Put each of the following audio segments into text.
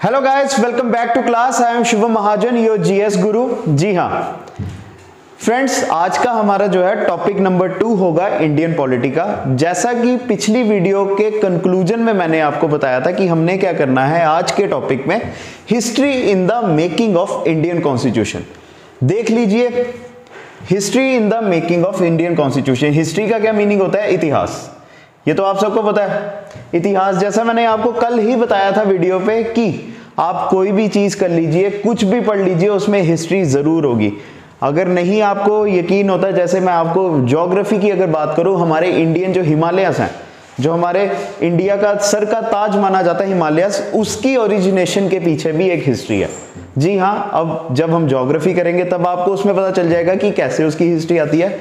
Hello guys, welcome back to class. I am Shubham Mahajan, your GS guru. जी हाँ friends, आज का हमारा जो है टॉपिक नंबर 2 होगा इंडियन पॉलिटी का। जैसा कि पिछली वीडियो के कंक्लूजन में मैंने आपको बताया था कि हमने क्या करना है आज के टॉपिक में, history in the making of Indian constitution. देख लीजिए, history in the making of Indian constitution. History का क्या मीनिंग होता है? इतिहास। ये तो आप सबको पता है। इतिहास, जैसा मैंने आपको कल ही बताया था वीडियो पे कि आप कोई भी चीज कर लीजिए, कुछ भी पढ़ लीजिए, उसमें हिस्ट्री जरूर होगी। अगर नहीं आपको यकीन होता, जैसे मैं आपको ज्योग्राफी की अगर बात करूं, हमारे इंडियन जो हिमालयस हैं, जो हमारे इंडिया का सर का ताज माना जाता है हिमालयस, उसकी ओरिजिनेशन के पीछे भी एक हिस्ट्री है। जी हाँ, अब जब हम ज्योग्राफी करेंगे तब आपको उसमें पता चल जाएगा कि कैसे उसकी हिस्ट्री आती है।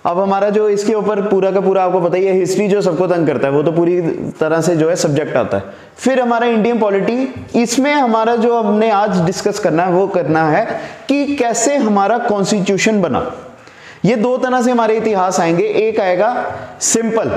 अब हमारा जो इसके ऊपर पूरा का पूरा आपको पता ही है, हिस्ट्री जो सबको तंग करता है वो तो पूरी तरह से जो है सब्जेक्ट आता है। फिर हमारा इंडियन पॉलिटी, इसमें हमारा जो हमने आज डिस्कस करना है वो करना है कि कैसे हमारा कॉन्स्टिट्यूशन बना। ये दो तरह से हमारे इतिहास आएंगे। एक आएगा सिंपल,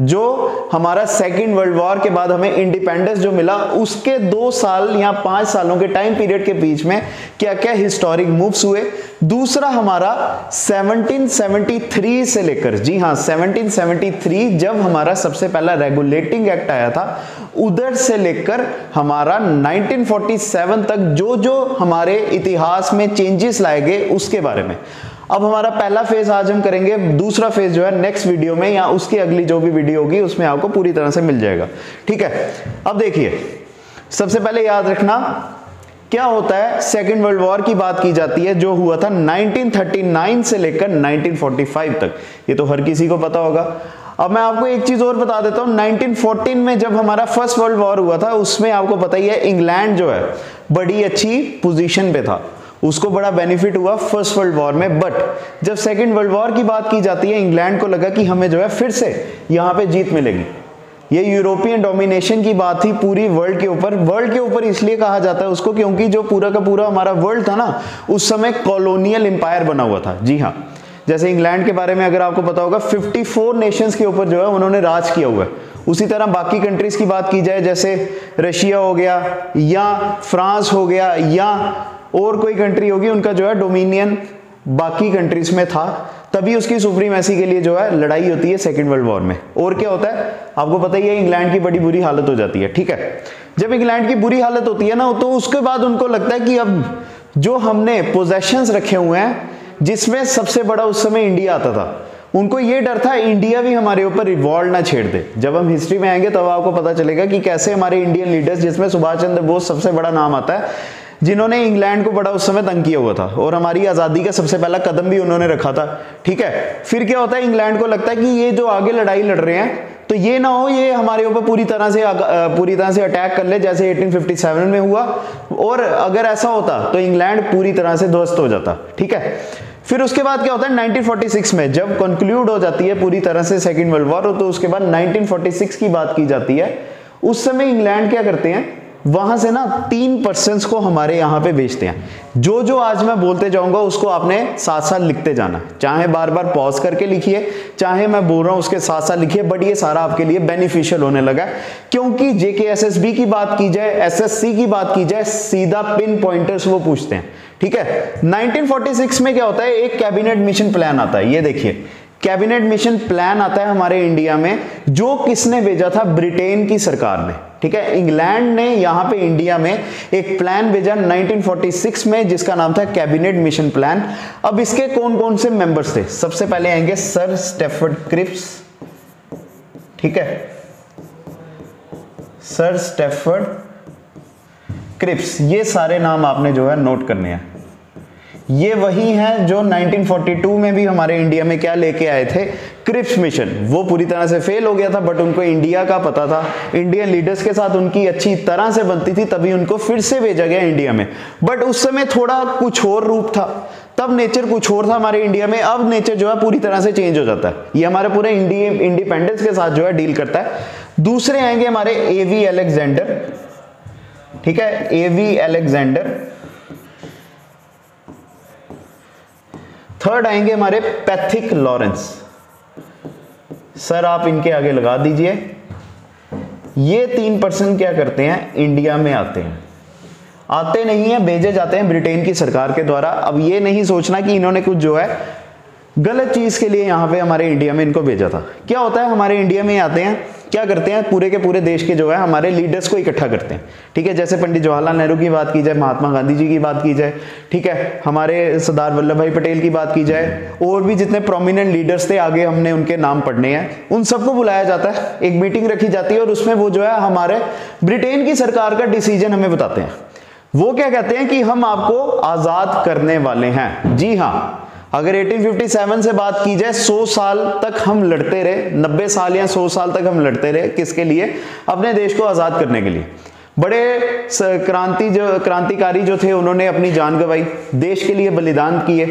जो हमारा सेकेंड वर्ल्ड वॉर के बाद हमें इंडिपेंडेंस जो मिला, उसके 2 साल या 5 सालों के टाइम पीरियड के बीच में क्या क्या हिस्टोरिक मूव्स हुए। दूसरा हमारा 1773 से लेकर, जी हाँ 1773, जब हमारा सबसे पहला रेगुलेटिंग एक्ट आया था, उधर से लेकर हमारा 1947 तक जो जो हमारे इतिहास में चेंजेस लाए गए उसके बारे में। अब हमारा पहला फेज आज हम करेंगे, दूसरा फेज जो है नेक्स्ट वीडियो में या उसकी अगली जो भी वीडियो होगी उसमें आपको पूरी तरह से मिल जाएगा। ठीक है, अब देखिए, सबसे पहले याद रखना क्या होता है। सेकेंड वर्ल्ड वॉर की बात की जाती है, जो हुआ था 1939 से लेकर 1945 तक। ये तो हर किसी को पता होगा। अब मैं आपको एक चीज और बता देता हूं, 1914 में जब हमारा फर्स्ट वर्ल्ड वॉर हुआ था, उसमें आपको पता ही है इंग्लैंड जो है बड़ी अच्छी पोजीशन पे था, उसको बड़ा बेनिफिट हुआ फर्स्ट वर्ल्ड वॉर में। बट जब सेकेंड वर्ल्ड वॉर की बात की जाती है, इंग्लैंड को लगा कि हमें जो है फिर से यहाँ पे जीत मिलेगी। ये यूरोपियन डोमिनेशन की बात थी पूरी वर्ल्ड के ऊपर। वर्ल्ड के ऊपर इसलिए कहा जाता है उसको क्योंकि जो पूरा का पूरा हमारा वर्ल्ड था ना, उस समय कॉलोनियल एम्पायर बना हुआ था। जी हाँ, जैसे इंग्लैंड के बारे में अगर आपको पता होगा, 54 नेशंस के ऊपर जो है उन्होंने राज किया हुआ है। उसी तरह बाकी कंट्रीज की बात की जाए, जैसे रशिया हो गया या फ्रांस हो गया या और कोई कंट्री होगी, उनका जो है डोमिनियन बाकी कंट्रीज में था। तभी उसकी सुप्रीमेसी के लिए जो है लड़ाई होती है सेकेंड वर्ल्ड वॉर में। और क्या होता है आपको पता ही है, इंग्लैंड की बड़ी बुरी हालत हो जाती है। ठीक है, जब इंग्लैंड की बुरी हालत होती है ना, तो उसके बाद उनको लगता है कि अब जो हमने पोजेशंस रखे हुए हैं, जिसमें सबसे बड़ा उस समय इंडिया आता था, उनको ये डर था इंडिया भी हमारे ऊपर रिवॉल्ट ना छेड़ दे। जब हम हिस्ट्री में आएंगे तब आपको पता चलेगा कि कैसे हमारे इंडियन लीडर्स, जिसमें सुभाष चंद्र बोस सबसे बड़ा नाम आता है, जिन्होंने इंग्लैंड को बड़ा उस समय तंग किया हुआ था और हमारी आजादी का सबसे पहला कदम भी उन्होंने रखा था। ठीक है, फिर क्या होता है, इंग्लैंड को लगता है कि ये जो आगे लड़ाई लड़ रहे हैं, तो ये ना हो ये हमारे ऊपर पूरी तरह से अटैक कर ले, जैसे 1857 में हुआ। और अगर ऐसा होता तो इंग्लैंड पूरी तरह से ध्वस्त हो जाता। ठीक है, फिर उसके बाद क्या होता है, 1946 में जब कंक्लूड हो जाती है पूरी तरह से सेकेंड वर्ल्ड वॉर, तो उसके बाद 1946 की बात की जाती है। उस समय इंग्लैंड क्या करते हैं, वहां से ना 3% को हमारे यहाँ पे बेचते हैं। जो जो आज मैं बोलते जाऊंगा उसको आपने साथ साथ लिखते जाना, चाहे बार बार पॉज करके लिखिए, चाहे मैं बोल रहा हूं उसके साथ साथ लिखिए। बट ये सारा आपके लिए बेनिफिशियल होने लगा, क्योंकि JKSSB की बात की जाए, SSC की बात की जाए, सीधा पिन पॉइंटर्स वो पूछते हैं। ठीक है, 1946 में क्या होता है, एक कैबिनेट मिशन प्लान आता है। ये देखिए, कैबिनेट मिशन प्लान आता है हमारे इंडिया में, जो किसने भेजा था, ब्रिटेन की सरकार ने। ठीक है, इंग्लैंड ने यहाँ पे इंडिया में एक प्लान भेजा 1946 में, जिसका नाम था कैबिनेट मिशन प्लान। अब इसके कौन कौन से मेंबर्स थे? सबसे पहले आएंगे सर स्टैफर्ड क्रिप्स। ठीक है, सर स्टैफर्ड क्रिप्स, ये सारे नाम आपने जो है नोट करने हैं। ये वही हैं जो 1942 में भी हमारे इंडिया में क्या लेके आए थे, क्रिप्स मिशन। वो पूरी तरह से फेल हो गया था, बट उनको इंडिया का पता था, इंडियन लीडर्स के साथ उनकी अच्छी तरह से बनती थी, तभी उनको फिर से भेजा गया इंडिया में। बट उस समय थोड़ा कुछ और रूप था, तब नेचर कुछ और था हमारे इंडिया में। अब नेचर जो है पूरी तरह से चेंज हो जाता है। ये हमारे पूरे इंडिपेंडेंस के साथ जो है डील करता है। दूसरे आएंगे हमारे AV अलेक्जेंडर। ठीक है, AV अलेक्जेंडर। थर्ड आएंगे हमारे पैथिक लॉरेंस। सर आप इनके आगे लगा दीजिए। ये 3% क्या करते हैं, इंडिया में आते हैं। आते नहीं है, भेजे जाते हैं ब्रिटेन की सरकार के द्वारा। अब ये नहीं सोचना कि इन्होंने कुछ जो है गलत चीज के लिए यहाँ पे हमारे इंडिया में इनको भेजा था। क्या होता है, हमारे इंडिया में आते हैं, क्या करते हैं, पूरे के पूरे देश के जो है हमारे लीडर्स को इकट्ठा करते हैं। ठीक है, जैसे पंडित जवाहरलाल नेहरू की बात की जाए, महात्मा गांधी जी की बात की जाए, ठीक है, हमारे सरदार वल्लभ भाई पटेल की बात की जाए, और भी जितने प्रोमिनेंट लीडर्स थे, आगे हमने उनके नाम पढ़ने हैं, उन सबको बुलाया जाता है, एक मीटिंग रखी जाती है और उसमें वो जो है हमारे ब्रिटेन की सरकार का डिसीजन हमें बताते हैं। वो क्या कहते हैं कि हम आपको आजाद करने वाले हैं। जी हाँ, अगर 1857 से बात की जाए, 100 साल तक हम लड़ते रहे, 90 साल या 100 साल तक हम लड़ते रहे, किसके लिए, अपने देश को आजाद करने के लिए। बड़े क्रांतिकारी जो थे उन्होंने अपनी जान गंवाई, देश के लिए बलिदान किए,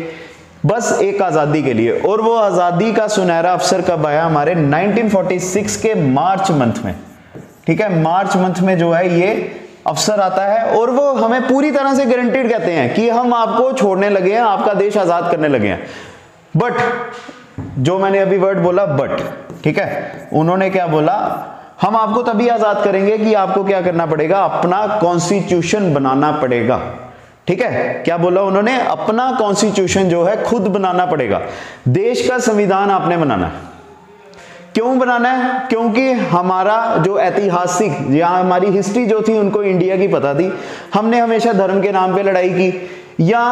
बस एक आजादी के लिए। और वो आजादी का सुनहरा अवसर कब आया, हमारे 1946 के मार्च मंथ में। ठीक है, मार्च मंथ में जो है ये अवसर आता है, और वो हमें पूरी तरह से गारंटीड कहते हैं कि हम आपको छोड़ने लगे हैं, आपका देश आजाद करने लगे हैं। बट जो मैंने अभी वर्ड बोला बट, ठीक है, उन्होंने क्या बोला, हम आपको तभी आजाद करेंगे कि आपको क्या करना पड़ेगा, अपना कॉन्स्टिट्यूशन बनाना पड़ेगा। ठीक है, क्या बोला उन्होंने, अपना कॉन्स्टिट्यूशन जो है खुद बनाना पड़ेगा, देश का संविधान आपने बनाना है। क्यों बनाना है, क्योंकि हमारा जो ऐतिहासिक या हमारी हिस्ट्री जो थी उनको इंडिया की पता थी। हमने हमेशा धर्म के नाम पे लड़ाई की, या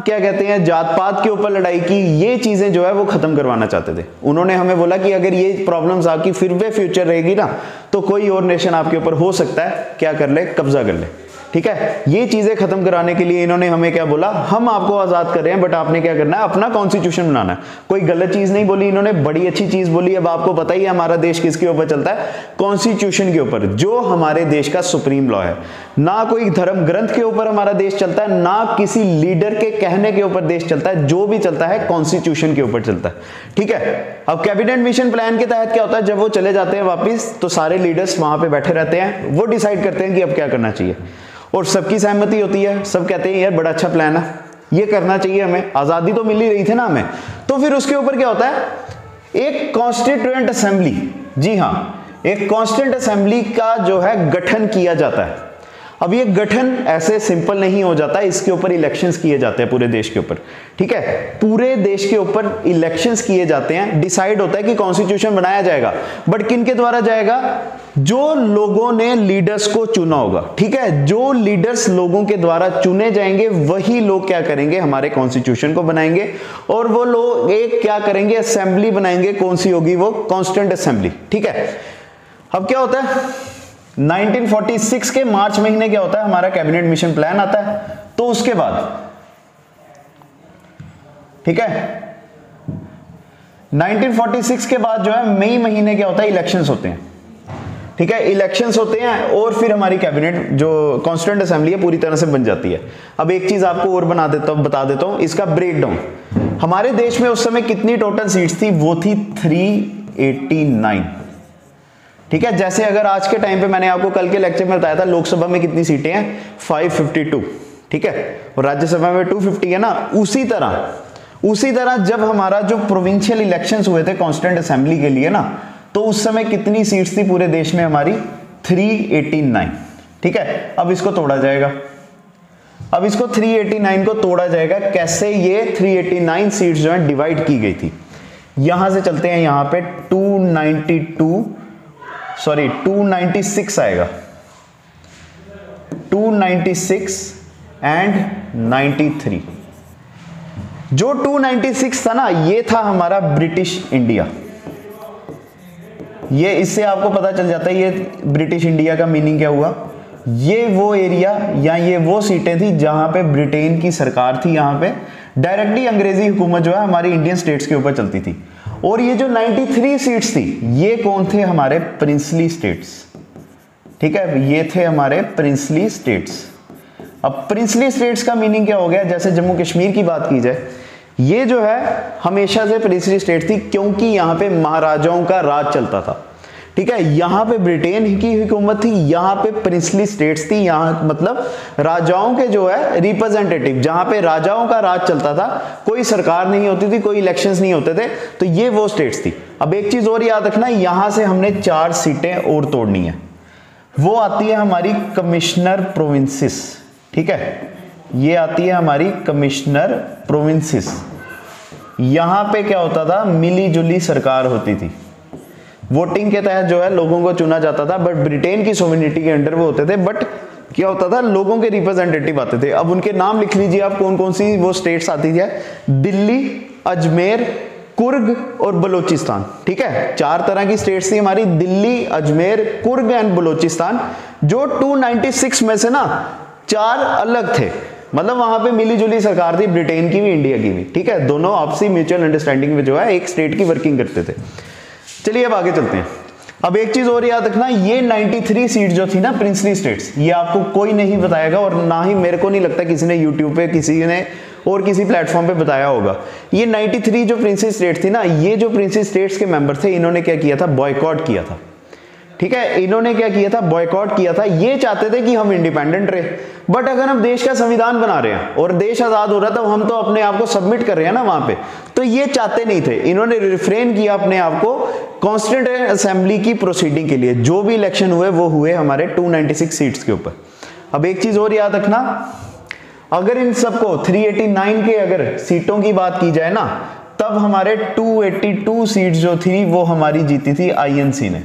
क्या कहते हैं जात पात के ऊपर लड़ाई की, ये चीजें जो है वो खत्म करवाना चाहते थे। उन्होंने हमें बोला कि अगर ये प्रॉब्लम्स आपकी फिर वे फ्यूचर रहेगी ना, तो कोई और नेशन आपके ऊपर हो सकता है क्या कर ले, कब्जा कर ले। ठीक है, ये चीजें खत्म कराने के लिए इन्होंने हमें क्या बोला, हम आपको आजाद कर रहे हैं, बट आपने क्या करना है, अपना कॉन्स्टिट्यूशन बनाना है। कोई गलत चीज नहीं बोली इन्होंने, बड़ी अच्छी चीज बोली। अब आपको पता ही है हमारा देश किसके ऊपर चलता है, कॉन्स्टिट्यूशन के ऊपर, जो हमारे देश का सुप्रीम लॉ है। ना कोई धर्म ग्रंथ के ऊपर हमारा देश चलता है, ना किसी लीडर के कहने के ऊपर देश चलता है, जो भी चलता है कॉन्स्टिट्यूशन के ऊपर चलता है। ठीक है, अब कैबिनेट मिशन प्लान के तहत क्या होता है, जब वो चले जाते हैं वापिस, तो सारे लीडर्स वहां पे बैठे रहते हैं, वो डिसाइड करते हैं कि अब क्या करना चाहिए, और सबकी सहमति होती है। सब कहते हैं यार बड़ा अच्छा प्लान है, ये करना चाहिए, हमें आजादी तो मिल ही रही थी ना हमें। तो फिर उसके ऊपर क्या होता है, एक कॉन्स्टिट्यूएंट असेंबली, जी हाँ, एक कॉन्स्टिट्यूएंट असेंबली का जो है गठन किया जाता है। अब ये गठन ऐसे सिंपल नहीं हो जाता, इसके ऊपर इलेक्शंस किए जाते हैं पूरे देश के ऊपर। ठीक है, पूरे देश के ऊपर इलेक्शंस किए जाते हैं, डिसाइड होता है कि कॉन्स्टिट्यूशन बनाया जाएगा, बट किन के द्वारा जाएगा, जो लोगों ने लीडर्स को चुना होगा। ठीक है, जो लीडर्स लोगों के द्वारा चुने जाएंगे वही लोग क्या करेंगे, हमारे कॉन्स्टिट्यूशन को बनाएंगे, और वो लोग एक क्या करेंगे, असेंबली बनाएंगे। कौन सी होगी वो, कॉन्स्टिट्यूएंट असेंबली। ठीक है, अब क्या होता है, 1946 के मार्च महीने क्या होता है, हमारा कैबिनेट मिशन प्लान आता है। तो उसके बाद, ठीक है, 1946 के बाद जो है मई महीने क्या होता है, इलेक्शंस होते हैं। ठीक है, इलेक्शंस होते हैं, और फिर हमारी कैबिनेट जो कॉन्स्टिट्यूएंट असेंबली है पूरी तरह से बन जाती है। अब एक चीज आपको और बता देता हूं इसका ब्रेकडाउन। हमारे देश में उस समय कितनी टोटल सीट्स थी, वो थी 389। ठीक है, जैसे अगर आज के टाइम पे मैंने आपको कल के लेक्चर में बताया था लोकसभा में कितनी सीटें हैं, 552। ठीक है, और राज्यसभा में 250 है ना। उसी तरह जब हमारा जो प्रोविंशियल इलेक्शंस हुए थे कॉन्स्टिट्यूएंट असेंबली के लिए ना, तो उस समय कितनी सीट्स थी पूरे देश में, हमारी 389। ठीक है, अब इसको तोड़ा जाएगा, अब इसको 389 को तोड़ा जाएगा। कैसे, ये 389 सीट्स जो है डिवाइड की गई थी। यहां से चलते हैं, यहां पे 296 आएगा, 296 एंड 93। जो 296 था ना, ये था हमारा ब्रिटिश इंडिया। ये इससे आपको पता चल जाता है ये ब्रिटिश इंडिया का मीनिंग क्या हुआ। ये वो एरिया या ये वो सीटें थी जहां पे ब्रिटेन की सरकार थी, यहां पे डायरेक्टली अंग्रेजी हुकूमत जो है हमारी इंडियन स्टेट्स के ऊपर चलती थी। और ये जो 93 सीट्स थी, ये कौन थे, हमारे प्रिंसली स्टेट्स। ठीक है, ये थे हमारे प्रिंसली स्टेट्स। अब प्रिंसली स्टेट्स का मीनिंग क्या हो गया, जैसे जम्मू कश्मीर की बात की जाए, ये जो है हमेशा से प्रिंसली स्टेट थी, क्योंकि यहां पे महाराजाओं का राज चलता था। ठीक है, यहां पे ब्रिटेन की हुकूमत थी, यहां पे प्रिंसली स्टेट्स थी, यहां मतलब राजाओं के जो है रिप्रेजेंटेटिव, जहां पे राजाओं का राज चलता था, कोई सरकार नहीं होती थी, कोई इलेक्शंस नहीं होते थे, तो ये वो स्टेट्स थी। अब एक चीज और याद रखना, यहां से हमने 4 सीटें और तोड़नी है, वो आती है हमारी कमिश्नर प्रोविंसेस। ठीक है, ये आती है हमारी कमिश्नर प्रोविंसेस। यहां पे क्या होता था, मिली जुली सरकार होती थी, वोटिंग के तहत जो है लोगों को चुना जाता था, बट ब्रिटेन की सोवरेनिटी के अंडर वो होते थे, बट क्या होता था, लोगों के रिप्रेजेंटेटिव आते थे। अब उनके नाम लिख लीजिए आप, कौन कौन सी वो स्टेट्स आती है, दिल्ली, अजमेर, कुर्ग और बलोचिस्तान। ठीक है, 4 तरह की स्टेट्स थी हमारी, दिल्ली, अजमेर, कुर्ग एंड बलोचिस्तान, जो 296 में से ना 4 अलग थे, मतलब वहां पे मिली जुली सरकार थी, ब्रिटेन की भी इंडिया की भी। ठीक है, दोनों आपसी म्यूचुअल अंडरस्टैंडिंग में जो है एक स्टेट की वर्किंग करते थे। चलिए अब आगे चलते हैं। अब एक चीज और याद रखना, ये 93 सीट जो थी ना प्रिंसली स्टेट्स, ये आपको कोई नहीं बताएगा और ना ही मेरे को नहीं लगता किसी ने यूट्यूब पे किसी ने और किसी प्लेटफॉर्म पे बताया होगा। ये 93 जो प्रिंसली स्टेट थी ना, ये जो प्रिंसली स्टेट्स के मेंबर थे, इन्होंने क्या किया था, बॉयकॉट किया था। ठीक है, इन्होंने क्या किया था, बॉयकॉट किया था। ये चाहते थे कि हम इंडिपेंडेंट रहे, बट अगर हम देश का संविधान बना रहे हैं और देश आजाद हो रहा था, हम तो अपने आप को सबमिट कर रहे हैं ना वहां पे, तो ये चाहते नहीं थे। इन्होंने रिफ्रेन किया अपने आप को कॉन्स्टिट्यूएंट असेंबली की प्रोसीडिंग के लिए। जो भी इलेक्शन हुए वो हुए हमारे 296 सीट्स के ऊपर। अब एक चीज और याद रखना, अगर इन सबको 389 के अगर सीटों की बात की जाए ना, तब हमारे 282 सीट्स जो थी वो हमारी जीती थी आईएनसी ने,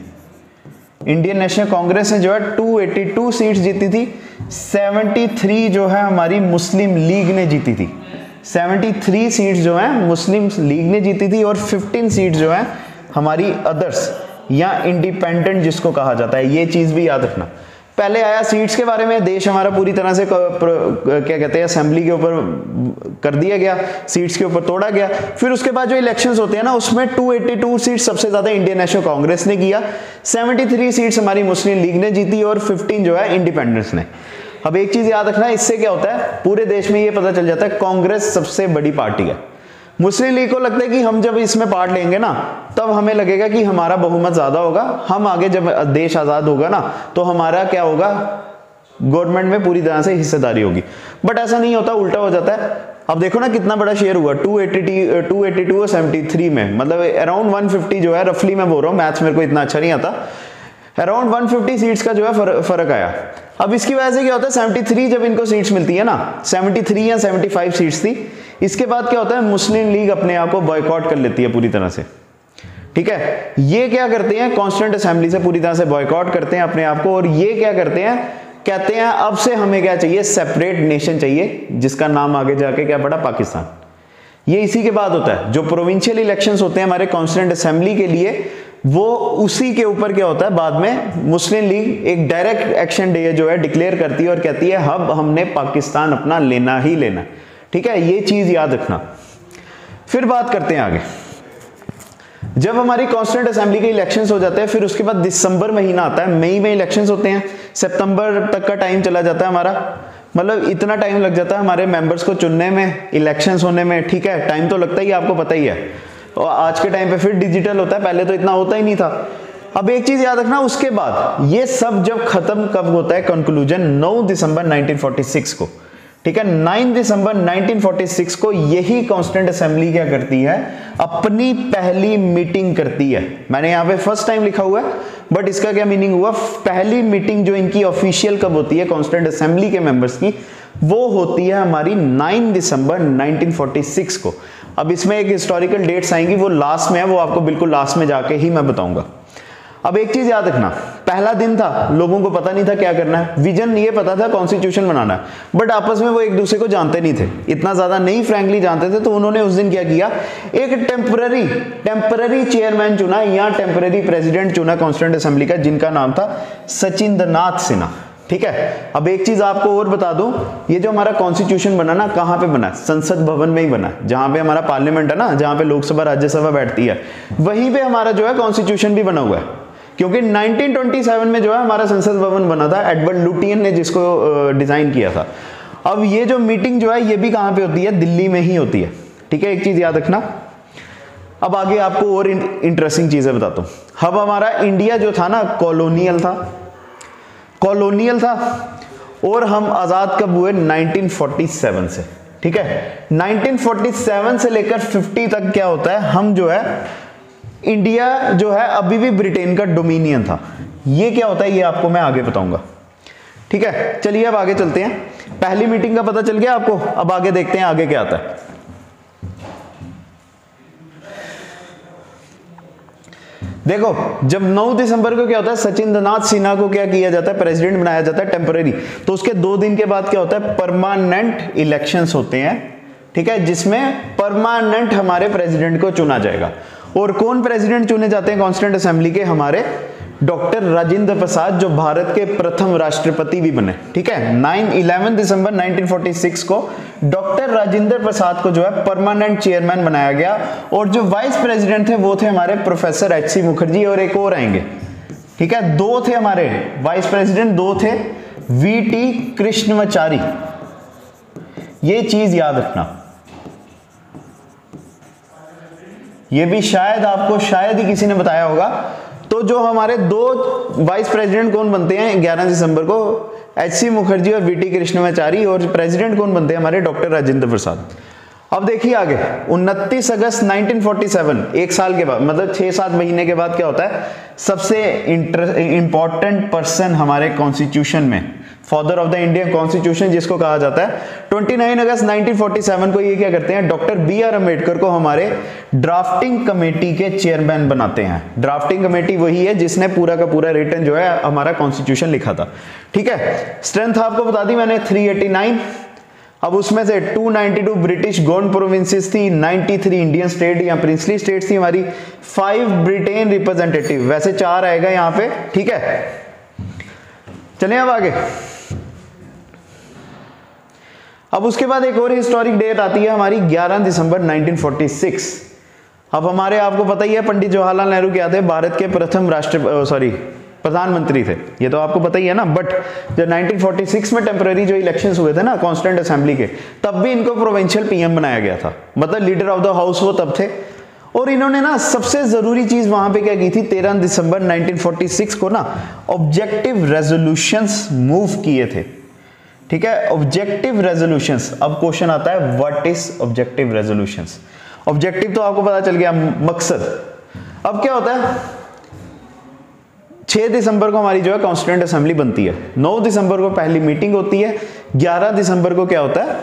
इंडियन नेशनल कांग्रेस ने जो है 282 सीट्स जीती थी। 73 जो है हमारी मुस्लिम लीग ने जीती थी, 73 सीट्स जो है मुस्लिम लीग ने जीती थी, और 15 सीट जो है हमारी अदर्स या इंडिपेंडेंट जिसको कहा जाता है। ये चीज भी याद रखना। पहले आया सीट्स के बारे में, देश हमारा पूरी तरह से क्या कहते हैं असेंबली के ऊपर कर दिया गया, सीट्स के ऊपर तोड़ा गया। फिर उसके बाद जो इलेक्शंस होते हैं ना, उसमें 282 सीट्स सबसे ज्यादा इंडियन नेशनल कांग्रेस ने किया, 73 सीट्स हमारी मुस्लिम लीग ने जीती और 15 जो है इंडिपेंडेंस ने। अब एक चीज याद रखना, इससे क्या होता है, पूरे देश में ये पता चल जाता है कांग्रेस सबसे बड़ी पार्टी है। मुस्लिम लीग को लगता है कि हम जब इसमें पार्ट लेंगे ना, तब हमें लगेगा कि हमारा बहुमत ज्यादा होगा, हम आगे जब देश आजाद होगा ना, तो हमारा क्या होगा, गवर्नमेंट में पूरी तरह से हिस्सेदारी होगी। बट ऐसा नहीं होता, उल्टा हो जाता है। अब देखो ना कितना बड़ा शेयर हुआ, 282 और 73 में, मतलब अराउंड 150 जो है, रफली मैं बोल रहा हूँ, मैथ्स मेरे को इतना अच्छा नहीं आता, अराउंड 150 सीट्स का जो है फर्क आया। अब इसकी वजह से क्या होता है, 73 जब इनको सीट्स मिलती है ना, 73 या 75 सीट्स थी, इसके बाद क्या होता है, मुस्लिम लीग अपने आप को बॉयकॉट कर लेती है पूरी तरह से। ठीक है, ये क्या करते हैं, कॉन्स्टिट्यूएंट असेंबली से पूरी तरह से बॉयकॉट करते हैं अपने आप को, और ये क्या करते हैं, कहते हैं अब से हमें क्या चाहिए, सेपरेट नेशन चाहिए, जिसका नाम आगे जाके क्या पड़ा, पाकिस्तान। ये इसी के बाद होता है, जो प्रोविंशियल इलेक्शंस होते हैं हमारे कॉन्स्टिट्यूएंट असेंबली के लिए, वो उसी के ऊपर क्या होता है, बाद में मुस्लिम लीग एक डायरेक्ट एक्शन डे जो है डिक्लेयर करती है और कहती है अब हमने पाकिस्तान अपना लेना ही लेना। ठीक है, ये चीज याद रखना। फिर बात करते हैं आगे, जब हमारी कॉन्स्टिट्यूएंट असेंबली के इलेक्शंस हो जाते हैं, फिर उसके बाद दिसंबर महीना आता है, मई में इलेक्शंस होते हैं, सितंबर तक का टाइम चला जाता है हमारा, मतलब इतना टाइम लग जाता है हमारे मेंबर्स को चुनने में, इलेक्शंस होने में। ठीक है, टाइम तो लगता ही है, आपको पता ही है। और आज के टाइम पे फिर डिजिटल होता है, पहले तो इतना होता ही नहीं था। अब एक चीज याद रखना, उसके बाद ये सब जब खत्म कब होता है, कंक्लूजन 9 दिसंबर 1946 को। ठीक है, 9 दिसंबर 1946 को यही कॉन्स्टिट्यूएंट असेंबली क्या करती है, अपनी पहली मीटिंग करती है। मैंने यहाँ पे फर्स्ट टाइम लिखा हुआ है, बट इसका क्या मीनिंग हुआ, पहली मीटिंग जो इनकी ऑफिशियल कब होती है कॉन्स्टिट्यूएंट असेंबली के मेंबर्स की, वो होती है हमारी 9 दिसंबर 1946 को। अब इसमें एक हिस्टोरिकल डेट्स आएंगी, वो लास्ट में है, वो आपको बिल्कुल लास्ट में जाके ही मैं बताऊंगा। अब एक चीज याद रखना, पहला दिन था, लोगों को पता नहीं था क्या करना है, विजन ये पता था कॉन्स्टिट्यूशन बनाना है, बट आपस में वो एक दूसरे को जानते नहीं थे, इतना ज्यादा नहीं फ्रैंकली जानते थे। तो उन्होंने उस दिन क्या किया, एक टेम्पररी चेयरमैन चुना या टेम्पररी प्रेसिडेंट चुना कॉन्स्टिट्यूएंट असेंबली का, जिनका नाम था सचिंद्रनाथ सिन्हा। ठीक है, अब एक चीज आपको और बता दूं, ये जो हमारा कॉन्स्टिट्यूशन बना ना, कहां पे बना, संसद भवन में ही बना, जहां पे हमारा पार्लियामेंट है ना, जहां पे लोकसभा राज्यसभा बैठती है, वहीं पे हमारा जो है कॉन्स्टिट्यूशन भी बना हुआ है। क्योंकि 1927 में जो है हमारा संसद भवन बना था, एडवर्ड लुटियन ने जिसको डिजाइन किया था। अब ये जो मीटिंग जो है, ये भी कहां पे होती है, दिल्ली में ही होती है। ठीक है, एक चीज याद रखना। अब आगे आपको और इंटरेस्टिंग चीजें बताता हूं। अब हमारा इंडिया जो था ना, कॉलोनियल था, और हम आजाद कब हुए, 1947 से। ठीक है, 1947 से लेकर 50 तक क्या होता है, हम जो है इंडिया जो है अभी भी ब्रिटेन का डोमिनियन था। ये क्या होता है, ये आपको मैं आगे बताऊंगा। ठीक है, चलिए अब आगे चलते हैं। पहली मीटिंग का पता चल गया आपको। अब आगे देखते हैं आगे क्या आता है। देखो, जब 9 दिसंबर को क्या होता है, सचिंद्रनाथ सिन्हा को क्या किया जाता है, प्रेसिडेंट बनाया जाता है टेम्पररी। तो उसके 2 दिन के बाद क्या होता है, परमानेंट इलेक्शंस होते हैं, ठीक है, जिसमें परमानेंट हमारे प्रेसिडेंट को चुना जाएगा। और कौन प्रेसिडेंट चुने जाते हैं कॉन्स्टिट्यूएंट असेंबली के, हमारे डॉक्टर राजेंद्र प्रसाद, जो भारत के प्रथम राष्ट्रपति भी बने, ठीक है। 11 दिसंबर 1946 को डॉक्टर राजेंद्र प्रसाद को जो है परमानेंट चेयरमैन बनाया गया। और जो वाइस प्रेसिडेंट थे वो थे हमारे प्रोफेसर एच.सी. मुखर्जी, और एक और आएंगे, ठीक है। 2 थे हमारे वाइस प्रेसिडेंट, 2 थे वी.टी. कृष्णमाचारी। ये चीज याद रखना, ये भी शायद आपको शायद ही किसी ने बताया होगा। तो जो हमारे 2 वाइस प्रेसिडेंट कौन बनते हैं 11 दिसंबर को, एच.सी. मुखर्जी और वी.टी. कृष्णमाचारी, और प्रेसिडेंट कौन बनते हैं हमारे डॉक्टर राजेंद्र प्रसाद। अब देखिए आगे 29 अगस्त 1947, एक साल के बाद, मतलब 6-7 महीने के बाद क्या होता है, सबसे इंपॉर्टेंट पर्सन हमारे कॉन्स्टिट्यूशन में, father of the Indian constitution जिसको कहा जाता है, 29 अगस्त 1947 को ये क्या करते हैं, डॉक्टर बी.आर. अम्बेडकर को हमारे ड्राफ्टिंग कमेटी के चेयरमैन बनाते हैं। ड्राफ्टिंग कमेटी वही है जिसने पूरा का पूरा रिटन जो है हमारा कॉन्स्टिट्यूशन लिखा था, ठीक है। स्ट्रेंथ आपको बता दी मैंने 389। अब उसमें से 292 ब्रिटिश गॉन प्रोविंसेस थी, 93 इंडियन स्टेट या प्रिंसली स्टेट्स थी हमारी, 5 ब्रिटेन रिप्रेजेंटेटिव, वैसे 4 आएगा यहाँ पे, ठीक है। चलिए अब आगे। अब उसके बाद एक और हिस्टोरिक डेट आती है हमारी 11 दिसंबर 1946। अब हमारे आपको पता ही है पंडित जवाहरलाल नेहरू क्या थे, भारत के प्रथम प्रधानमंत्री थे, ये तो आपको पता ही है ना। बट जब 1946 में टेम्पररी जो इलेक्शंस हुए थे ना कॉन्स्टिट्यूएंट असेंबली के, तब भी इनको प्रोविंशियल पीएम बनाया गया था, मतलब लीडर ऑफ द हाउस वो तब थे। और इन्होंने ना सबसे जरूरी चीज वहां पे क्या की थी, 13 दिसंबर 1946 को ना ऑब्जेक्टिव रेजोल्यूशंस मूव किए थे, ठीक है। ऑब्जेक्टिव रेजोल्यूशंस, अब क्वेश्चन आता है what is objective resolutions. Objective तो आपको पता चल गया, मकसद। अब क्या होता है, 6 दिसंबर को हमारी जो है कॉन्स्टिट्यूएंट असेंबली बनती है, 9 दिसंबर को पहली मीटिंग होती है, 11 दिसंबर को क्या होता है,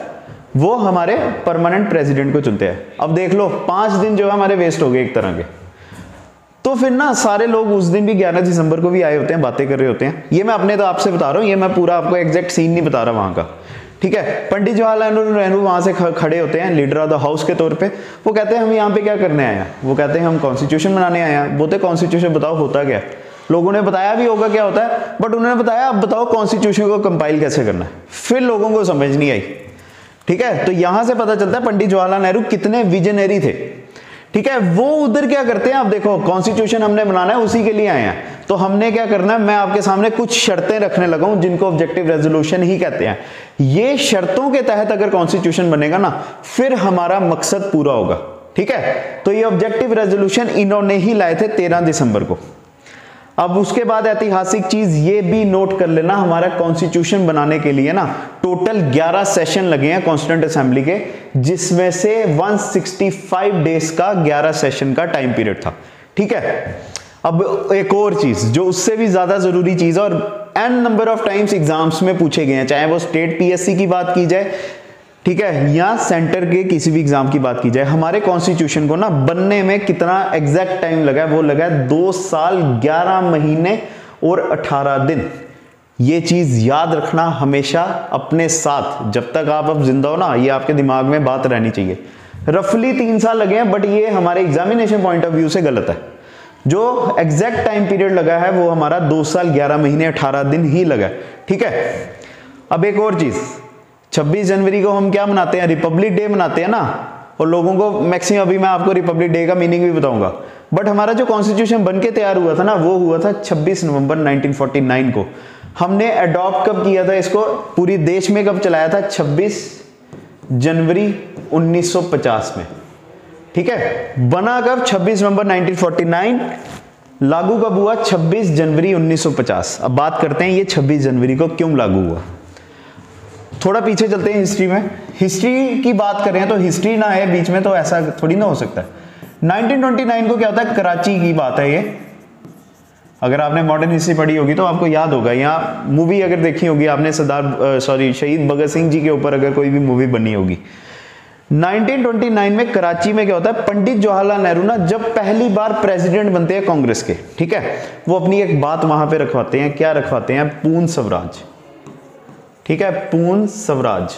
वो हमारे परमानेंट प्रेसिडेंट को चुनते हैं। अब देख लो 5 दिन जो है हमारे वेस्ट हो गए एक तरह के। तो फिर ना सारे लोग उस दिन भी 11 दिसंबर को भी आए होते हैं, बातें कर रहे होते हैं। ये मैं अपने तो आपसे बता रहा हूँ, ये मैं पूरा आपको एग्जैक्ट सीन नहीं बता रहा वहां का, ठीक है। पंडित जवाहरलाल नेहरू वहां से खड़े होते हैं लीडर ऑफ द हाउस के तौर पे। वो कहते हैं हम यहाँ पे क्या करने आए हैं, वो कहते हैं हम कॉन्स्टिट्यूशन बनाने आए हैं। बोलते कॉन्स्टिट्यूशन बताओ होता क्या। लोगों ने बताया भी होगा क्या होता है, बट उन्होंने बताया अब बताओ कॉन्स्टिट्यूशन को कंपाइल कैसे करना है। फिर लोगों को समझ नहीं आई, ठीक है। तो यहां से पता चलता है पंडित जवाहरलाल नेहरू कितने विजनरी थे, ठीक है। वो उधर क्या करते हैं, अब देखो कॉन्स्टिट्यूशन हमने बनाना है, उसी के लिए आए हैं, तो हमने क्या करना है, मैं आपके सामने कुछ शर्तें रखने लगा हूं जिनको ऑब्जेक्टिव रेजोल्यूशन ही कहते हैं। ये शर्तों के तहत अगर कॉन्स्टिट्यूशन बनेगा ना, फिर हमारा मकसद पूरा होगा, ठीक है। तो ये ऑब्जेक्टिव रेजोल्यूशन इन्होंने ही लाए थे 13 दिसंबर को। अब उसके बाद ऐतिहासिक चीज ये भी नोट कर लेना, हमारा कॉन्स्टिट्यूशन बनाने के लिए ना टोटल 11 सेशन लगे हैं कॉन्स्टिट्यूएंट असेंबली के, जिसमें से 165 डेज का 11 सेशन का टाइम पीरियड था, ठीक है। अब एक और चीज जो उससे भी ज्यादा जरूरी चीज है, और n number of times exams में पूछे गए हैं, चाहे वो स्टेट पीएससी की बात की जाए, ठीक है, या सेंटर के किसी भी एग्जाम की बात की जाए, हमारे कॉन्स्टिट्यूशन को ना बनने में कितना एग्जैक्ट टाइम लगा है, वो लगा है 2 साल 11 महीने और 18 दिन। ये चीज याद रखना हमेशा अपने साथ, जब तक आप अब जिंदा हो ना, ये आपके दिमाग में बात रहनी चाहिए। रफली 3 साल लगे हैं, बट ये हमारे एग्जामिनेशन पॉइंट ऑफ व्यू से गलत है। जो एग्जैक्ट टाइम पीरियड लगा है वो हमारा 2 साल 11 महीने 18 दिन ही लगा है, ठीक है। अब एक और चीज, 26 जनवरी को हम क्या मनाते हैं, रिपब्लिक डे मनाते हैं ना, और लोगों को मैक्सिमम, अभी मैं आपको रिपब्लिक डे का मीनिंग भी बताऊंगा, बट हमारा जो कॉन्स्टिट्यूशन बनके तैयार हुआ था ना, वो हुआ था 26 नवंबर 1949 को। हमने अडॉप्ट कब किया था इसको, पूरी देश में कब चलाया था, 26 जनवरी 1950 में, ठीक है। बना कब, 26 नवंबर 1949, लागू कब हुआ, 26 जनवरी 1950। अब बात करते हैं ये 26 जनवरी को क्यों लागू हुआ। थोड़ा पीछे चलते हैं हिस्ट्री में। हिस्ट्री की बात करें तो हिस्ट्री ना है बीच में तो ऐसा थोड़ी ना हो सकता है। 1929 को क्या होता है, कराची की बात है ये, अगर आपने मॉडर्न हिस्ट्री पढ़ी होगी तो आपको याद होगा, यहाँ मूवी अगर देखी होगी आपने शहीद भगत सिंह जी के ऊपर अगर कोई भी मूवी बनी होगी। 1929 में कराची में क्या होता है, पंडित जवाहरलाल नेहरू ना जब पहली बार प्रेसिडेंट बनते हैं कांग्रेस के, ठीक है, वो अपनी एक बात वहां पे रखवाते हैं। क्या रखवाते हैं? पूर्ण स्वराज, ठीक है, पूर्ण स्वराज।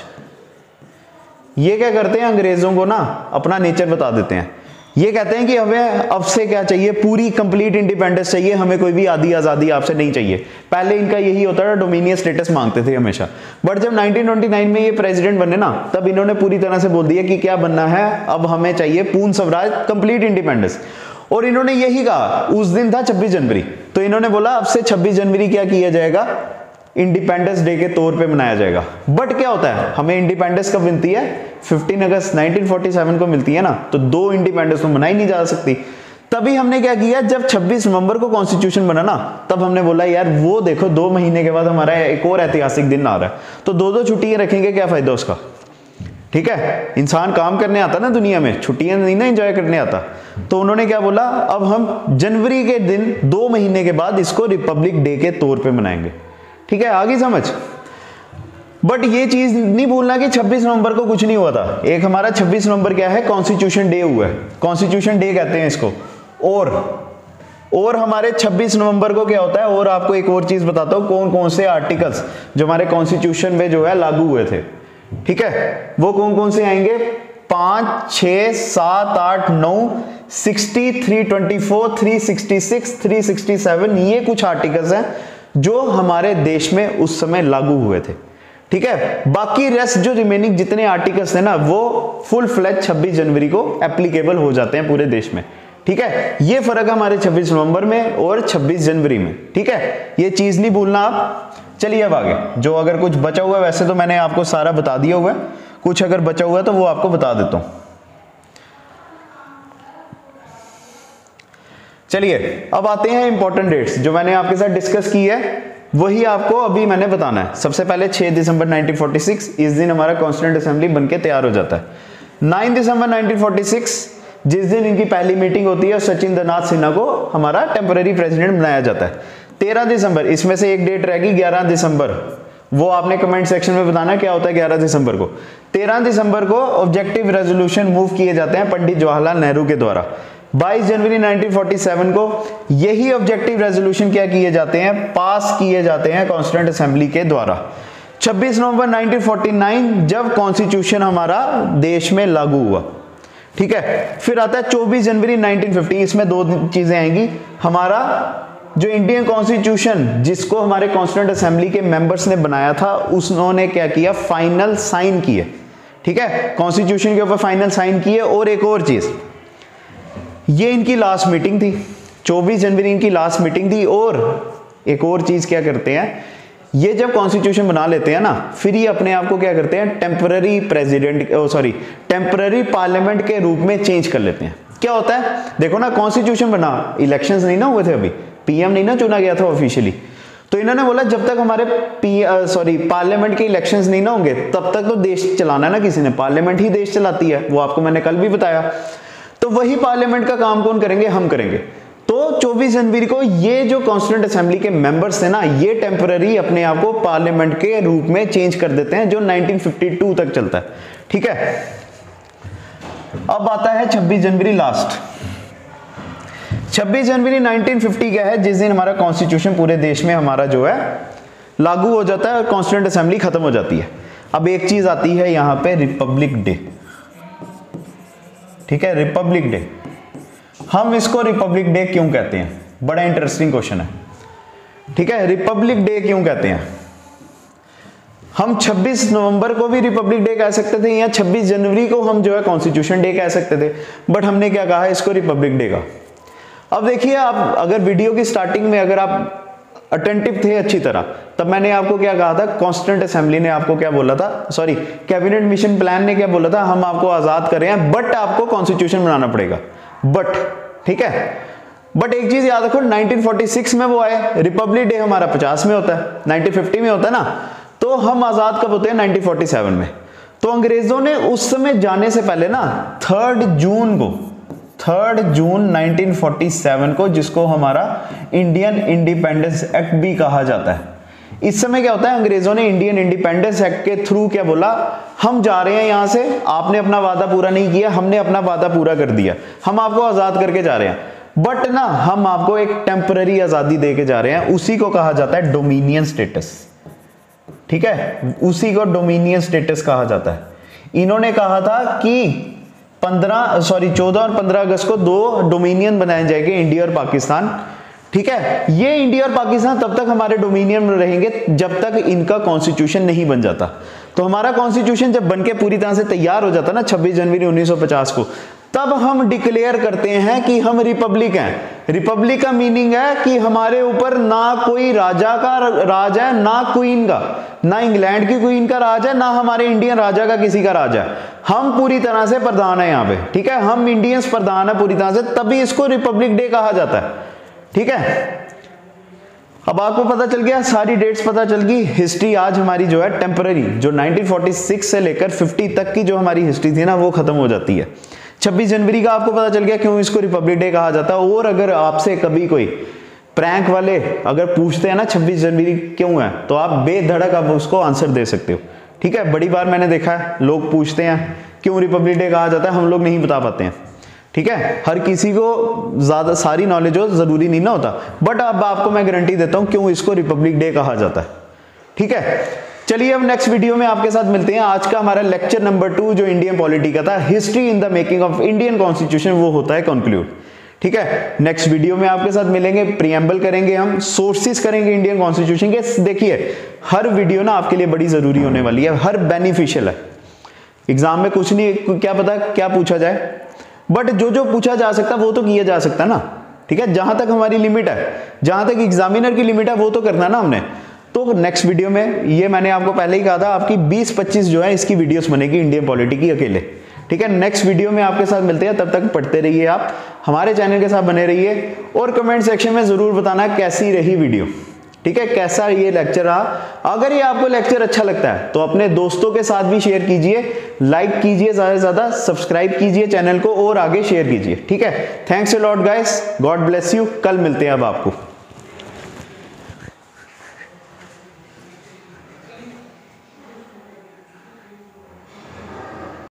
ये क्या करते हैं, अंग्रेजों को ना अपना नेचर बता देते हैं। ये कहते हैं कि हमें अब से क्या चाहिए, पूरी कंप्लीट इंडिपेंडेंस चाहिए, हमें कोई भी आधी आजादी आपसे नहीं चाहिए। पहले इनका यही होता था, डोमिनियन स्टेटस मांगते थे हमेशा। बट जब 1929 में ये प्रेसिडेंट बने ना, तब इन्होंने पूरी तरह से बोल दिया कि क्या बनना है, अब हमें चाहिए पूर्ण स्वराज, कंप्लीट इंडिपेंडेंस। और इन्होंने यही कहा, उस दिन था 26 जनवरी, तो इन्होंने बोला अब से 26 जनवरी क्या किया जाएगा, इंडिपेंडेंस डे के तौर पे मनाया जाएगा। बट क्या होता है, हमें इंडिपेंडेंस कब मिलती है, 15 अगस्त 1947 को मिलती है ना, तो 2 इंडिपेंडेंस तो मनाई नहीं जा सकती। तभी हमने क्या किया, जब 26 नवंबर को कॉन्स्टिट्यूशन बना ना, तब हमने बोला यार वो देखो 2 महीने के बाद हमारा एक और ऐतिहासिक दिन आ रहा है, तो 2-2 छुट्टियां रखेंगे, क्या फायदा उसका। ठीक है, इंसान काम करने आता ना दुनिया में, छुट्टियां नहीं ना एंजॉय करने आता। तो उन्होंने क्या बोला, अब हम जनवरी के दिन 2 महीने के बाद इसको रिपब्लिक डे के तौर पे मनाएंगे। ठीक है, आगे समझ। बट ये चीज नहीं भूलना कि 26 नवंबर को कुछ नहीं हुआ था। एक हमारा 26 नवंबर क्या है, कॉन्स्टिट्यूशन डे हुआ है, कॉन्स्टिट्यूशन डे कहते हैं इसको। और हमारे 26 नवंबर को क्या होता है, और आपको एक और चीज बताता हूं, कौन कौन से आर्टिकल्स जो हमारे कॉन्स्टिट्यूशन में जो है लागू हुए थे। ठीक है, वो कौन कौन से आएंगे, 5, 6, 7, 8, 9, 60, 324, 366, 367, ये कुछ आर्टिकल्स हैं जो हमारे देश में उस समय लागू हुए थे। ठीक है, बाकी रेस्ट जो रिमेनिंग जितने आर्टिकल्स थे ना, वो फुल फ्लैज 26 जनवरी को एप्लीकेबल हो जाते हैं पूरे देश में। ठीक है, ये फर्क है हमारे 26 नवंबर में और 26 जनवरी में। ठीक है, ये चीज नहीं भूलना आप। चलिए अब आगे, जो अगर कुछ बचा हुआ है, वैसे तो मैंने आपको सारा बता दिया हुआ है, कुछ अगर बचा हुआ है तो वो आपको बता देता हूं। चलिए अब आते हैं इंपॉर्टेंट डेट्स जो मैंने आपके साथ डिस्कस की है, वही आपको अभी मैंने बताना है। सबसे पहले 6 दिसंबर 1946, इस दिन हमारा कॉन्स्टिट्यूएंट असेंबली बनके तैयार हो जाता है। 9 दिसंबर 1946, जिस दिन इनकी पहली मीटिंग होती है, सचिंद्र नाथ सिन्हा को हमारा टेम्पररी प्रेसिडेंट बनाया जाता है। 13 दिसंबर, इसमें से एक डेट रहेगी 11 दिसंबर, वो आपने कमेंट सेक्शन में बताना क्या होता है 11 दिसंबर को। 13 दिसंबर को ऑब्जेक्टिव रेजोल्यूशन मूव किए जाते हैं पंडित जवाहरलाल नेहरू के द्वारा। 22 जनवरी 1947 को यही ऑब्जेक्टिव रेजोल्यूशन क्या किए जाते हैं, पास किए जाते हैं कॉन्स्टिट्यूएंट असेंबली के द्वारा। 26 नवंबर 1949 जब कॉन्स्टिट्यूशन हमारा देश में लागू हुआ। ठीक है, फिर आता है 24 जनवरी 1950, इसमें 2 चीजें आएंगी। हमारा जो इंडियन कॉन्स्टिट्यूशन जिसको हमारे कॉन्स्टिट्यूएंट असेंबली के मेंबर्स ने बनाया था, उसने क्या किया, फाइनल साइन किए। ठीक है, कॉन्स्टिट्यूशन के ऊपर फाइनल साइन किए। और एक और चीज, ये इनकी लास्ट मीटिंग थी, 24 जनवरी इनकी लास्ट मीटिंग थी। और एक और चीज क्या करते हैं, ये जब कॉन्स्टिट्यूशन बना लेते हैं ना, फिर ये अपने आप को क्या करते हैं, टेम्पररी प्रेसिडेंट, टेम्पररी पार्लियामेंट के रूप में चेंज कर लेते हैं। क्या होता है, देखो ना, कॉन्स्टिट्यूशन बना, इलेक्शंस नहीं ना हुए थे, अभी पीएम नहीं ना चुना गया था ऑफिशियली, तो इन्होंने बोला जब तक हमारे पार्लियामेंट के इलेक्शंस नहीं ना होंगे, तब तक तो देश चलाना है ना किसी ने, पार्लियामेंट ही देश चलाती है, वो आपको मैंने कल भी बताया। तो वही पार्लियामेंट का काम कौन करेंगे, हम करेंगे। तो 24 जनवरी को ये जो कॉन्स्टिट्यूएंट असेंबली के मेंबर्स थे ना, ये टेम्पररी अपने आप को पार्लियामेंट के रूप में चेंज कर देते हैं, जो 1952 तक चलता है। ठीक है, अब आता है 26 जनवरी लास्ट। 26 जनवरी 1950 क्या है, जिस दिन हमारा कॉन्स्टिट्यूशन पूरे देश में हमारा जो है लागू हो जाता है और कॉन्स्टिट्यूएंट असेंबली खत्म हो जाती है। अब एक चीज आती है यहां पे, रिपब्लिक डे। ठीक है, रिपब्लिक डे, हम इसको रिपब्लिक डे क्यों कहते हैं, बड़ा इंटरेस्टिंग क्वेश्चन है। ठीक है, रिपब्लिक डे क्यों कहते हैं, हम 26 नवंबर को भी रिपब्लिक डे कह सकते थे, या 26 जनवरी को हम जो है कॉन्स्टिट्यूशन डे कह सकते थे, बट हमने क्या कहा है, इसको रिपब्लिक डे का। अब देखिए, आप अगर वीडियो की स्टार्टिंग में अगर आप अटेंटिव थे अच्छी तरह, तब मैंने आपको क्या कहा था, कॉन्स्टिट्यूएंट असेंबली ने आपको क्या बोला था, कैबिनेट मिशन प्लान ने क्या बोला था, हम आपको आजाद कर रहे हैं, बट आपको कॉन्स्टिट्यूशन बनाना पड़ेगा। बट ठीक है, बट एक चीज याद रखो, 1946 में वो आए, रिपब्लिक डे हमारा 50 में होता है, 1950 में होता है ना, तो हम आजाद कब होते हैं, 1947 में। तो अंग्रेजों ने उस समय जाने से पहले ना 3 3 जून 1947 को, जिसको हमारा इंडियन इंडिपेंडेंस एक्ट भी कहा जाता है। इस समय क्या होता है, अंग्रेजों ने इंडियन इंडिपेंडेंस एक्ट के थ्रू क्या बोला, हम जा रहे हैं यहां से, आपने अपना वादा पूरा नहीं किया, हमने अपना वादा पूरा कर दिया, हम आपको आजाद करके जा रहे हैं, बट ना हम आपको एक टेम्पररी आजादी देके जा रहे हैं। उसी को कहा जाता है डोमिनियन स्टेटस। ठीक है, उसी को डोमिनियन स्टेटस कहा जाता है। इन्होंने कहा था कि 14 और 15 अगस्त को 2 डोमिनियन बनाए जाएंगे, इंडिया और पाकिस्तान। ठीक है, ये इंडिया और पाकिस्तान तब तक हमारे डोमिनियन में रहेंगे जब तक इनका कॉन्स्टिट्यूशन नहीं बन जाता। तो हमारा कॉन्स्टिट्यूशन जब बनके पूरी तरह से तैयार हो जाता ना 26 जनवरी 1950 को, तब हम डिक्लेयर करते हैं कि हम रिपब्लिक हैं। रिपब्लिक का मीनिंग है कि हमारे ऊपर ना कोई राजा का राज है, ना क्वीन का, ना इंग्लैंड की क्वीन का राज है, ना हमारे इंडियन राजा का किसी का राज है। हम पूरी तरह से प्रधान है यहाँ पे। ठीक है, हम इंडियंस प्रधान है पूरी तरह से, तभी इसको रिपब्लिक डे कहा जाता है। ठीक है, अब आपको पता चल गया, सारी डेट्स पता चल गई। हिस्ट्री आज हमारी जो है टेम्पररी, जो 1946 से लेकर 50 तक की जो हमारी हिस्ट्री थी ना, वो खत्म हो जाती है। 26 जनवरी का आपको पता चल गया क्यों इसको रिपब्लिक डे कहा जाता है। और अगर आपसे कभी कोई प्रैंक वाले अगर पूछते हैं ना 26 जनवरी क्यों है, तो आप बेधड़क आप उसको आंसर दे सकते हो। ठीक है, बड़ी बार मैंने देखा है लोग पूछते हैं क्यों रिपब्लिक डे कहा जाता है, हम लोग नहीं बता पाते हैं। ठीक है, हर किसी को ज्यादा सारी नॉलेज हो जरूरी नहीं ना होता, बट अब आपको मैं गारंटी देता हूं क्यों इसको रिपब्लिक डे कहा जाता है। ठीक है, चलिए अब नेक्स्ट वीडियो में आपके साथ मिलते हैं। आज का हमारा लेक्चर नंबर 2 जो इंडियन पॉलिटी का था, history in the making of Indian constitution, वो होता है कंक्लूड। ठीक है, नेक्स्ट वीडियो में आपके साथ मिलेंगे, प्रीएम्बल करेंगे, हम सोर्सेस करेंगे इंडियन कॉन्स्टिट्यूशन के। देखिए हर वीडियो ना आपके लिए बड़ी जरूरी होने वाली है, हर बेनिफिशियल है। एग्जाम में कुछ नहीं, क्या पता क्या पूछा जाए, बट जो जो पूछा जा सकता वो तो किया जा सकता ना। ठीक है, जहां तक हमारी लिमिट है, जहां तक एग्जामिनर की लिमिट है, वो तो करना ना हमने। तो नेक्स्ट वीडियो में, ये मैंने आपको पहले ही कहा था, आपकी 20-25 जो है इसकी वीडियोस बनेगी इंडियन पॉलिटी की अकेले। ठीक है, नेक्स्ट वीडियो में आपके साथ मिलते हैं, तब तक पढ़ते रहिए, आप हमारे चैनल के साथ बने रहिए और कमेंट सेक्शन में जरूर बताना कैसी रही वीडियो। ठीक है, कैसा ये लेक्चर रहा। अगर ये आपको लेक्चर अच्छा लगता है तो अपने दोस्तों के साथ भी शेयर कीजिए, लाइक कीजिए, ज्यादा से ज्यादा सब्सक्राइब कीजिए चैनल को और आगे शेयर कीजिए। ठीक है, thanks a lot guys, God bless you. कल मिलते हैं अब आपको।